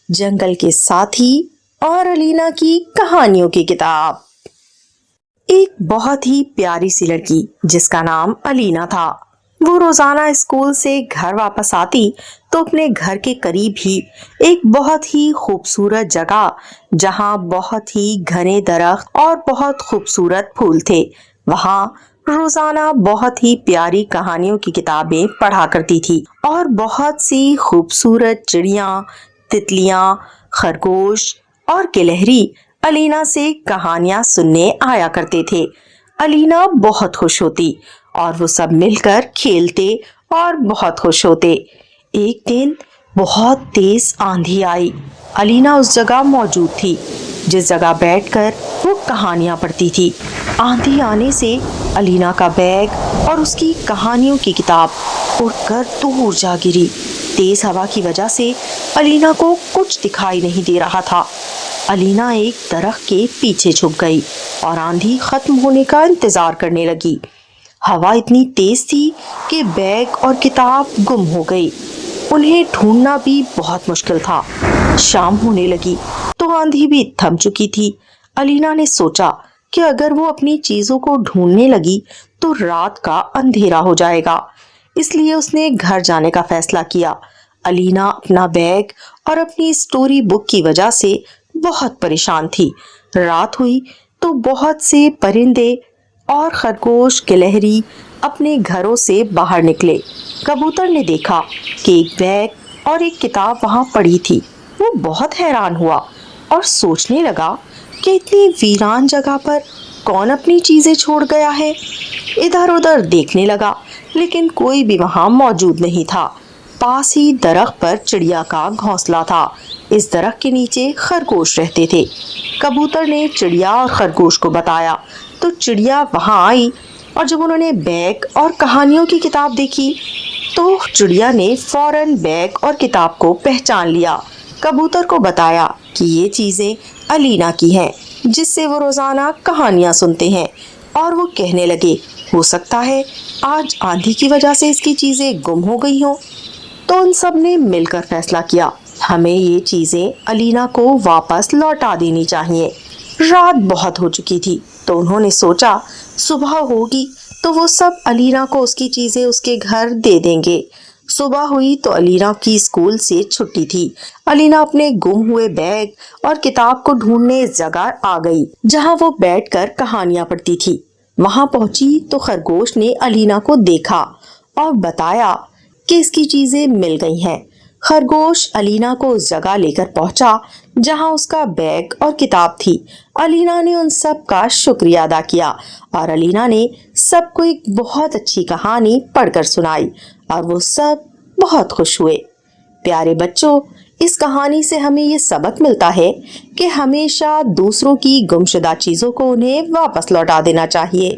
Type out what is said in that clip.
جنگل کے ساتھی اور الینا کی کہانیوں کی کتاب۔ ایک بہت ہی پیاری سی لڑکی جس کا نام الینا تھا۔ وہ روزانہ اسکول سے گھر واپس آتی تو اپنے گھر کے قریب ہی ایک بہت ہی خوبصورت جگہ جہاں بہت ہی گھنے درخت اور بہت خوبصورت پھول تھے، وہاں روزانہ بہت ہی پیاری کہانیوں کی کتابیں پڑھا کرتی تھی اور بہت سی خوبصورت چڑیاں، تتلیاں، خرگوش اور گلہری الینا سے کہانیاں سننے آیا کرتے تھے۔ الینا بہت خوش ہوتی اور وہ سب مل کر کھیلتے اور بہت خوش ہوتے۔ ایک دن بہت تیز آندھی آئی۔ الینا اس جگہ موجود تھی جس جگہ بیٹھ کر وہ کہانیاں پڑھتی تھی۔ آندھی آنے سے الینا کا بیگ اور اس کی کہانیوں کی کتاب اڑ کر دور جا گری۔ تیز ہوا کی وجہ سے الینا کو کچھ دکھائی نہیں دے رہا تھا۔ الینا ایک درخت کے پیچھے چھپ گئی اور آندھی ختم ہونے کا انتظار کرنے لگی۔ ہوا اتنی تیز تھی کہ بیگ اور کتاب گم ہو گئی۔ انہیں ڈھونڈنا بھی بہت مشکل تھا۔ شام ہونے لگی تو آندھی بھی تھم چکی تھی۔ الینا نے سوچا کہ اگر وہ اپنی چیزوں کو ڈھونڈنے لگی تو رات کا اندھیرا ہو جائے گا، اس لیے اس نے گھر جانے کا فیصلہ کیا۔ الینا اپنا بیگ اور اپنی اسٹوری بک کی وجہ سے بہت پریشان تھی۔ رات ہوئی تو بہت سے پرندے اور خرگوش، گلہری اپنے گھروں سے باہر نکلے۔ کبوتر نے دیکھا کہ ایک بیگ اور ایک کتاب وہاں پڑی تھی۔ وہ بہت حیران ہوا اور سوچنے لگا کہ اتنی ویران جگہ پر کون اپنی چیزیں چھوڑ گیا ہے۔ ادھر ادھر دیکھنے لگا لیکن کوئی بھی وہاں موجود نہیں تھا۔ پاس ہی درخت پر چڑیا کا گھونسلہ تھا۔ اس درخت کے نیچے خرگوش رہتے تھے۔ کبوتر نے چڑیا اور خرگوش کو بتایا تو چڑیا وہاں آئی اور جب انہوں نے بیگ اور کہانیوں کی کتاب دیکھی تو چڑیا نے فوراً بیگ اور کتاب کو پہچان لیا۔ کبوتر کو بتایا کہ یہ چیزیں الینا کی ہیں جس سے وہ روزانہ کہانیاں سنتے ہیں، اور وہ کہنے لگے ہو سکتا ہے آج آندھی کی وجہ سے اس کی چیزیں گم ہو گئی ہوں۔ تو ان سب نے مل کر فیصلہ کیا ہمیں یہ چیزیں الینا کو واپس لوٹا دینی چاہیے۔ رات بہت ہو چکی تھی تو انہوں نے سوچا صبح ہوگی تو وہ سب الینا کو اس کی چیزیں اس کے گھر دے دیں گے۔ صبح ہوئی تو الینا کی اسکول سے چھٹی تھی۔ الینا اپنے گم ہوئے بیگ اور کتاب کو ڈھونڈنے اس جگہ آ گئی جہاں وہ بیٹھ کر کہانیاں پڑھتی تھی۔ وہاں پہنچی تو خرگوش نے الینا کو دیکھا اور بتایا کہ اس کی چیزیں مل گئی ہیں۔ خرگوش الینا کو اس جگہ لے کر پہنچا جہاں اس کا بیگ اور کتاب تھی۔ الینا نے ان سب کا شکریہ ادا کیا اور الینا نے سب کو ایک بہت اچھی کہانی پڑھ کر سنائی اور وہ سب بہت خوش ہوئے۔ پیارے بچوں، اس کہانی سے ہمیں یہ سبق ملتا ہے کہ ہمیشہ دوسروں کی گمشدہ چیزوں کو انہیں واپس لوٹا دینا چاہیے۔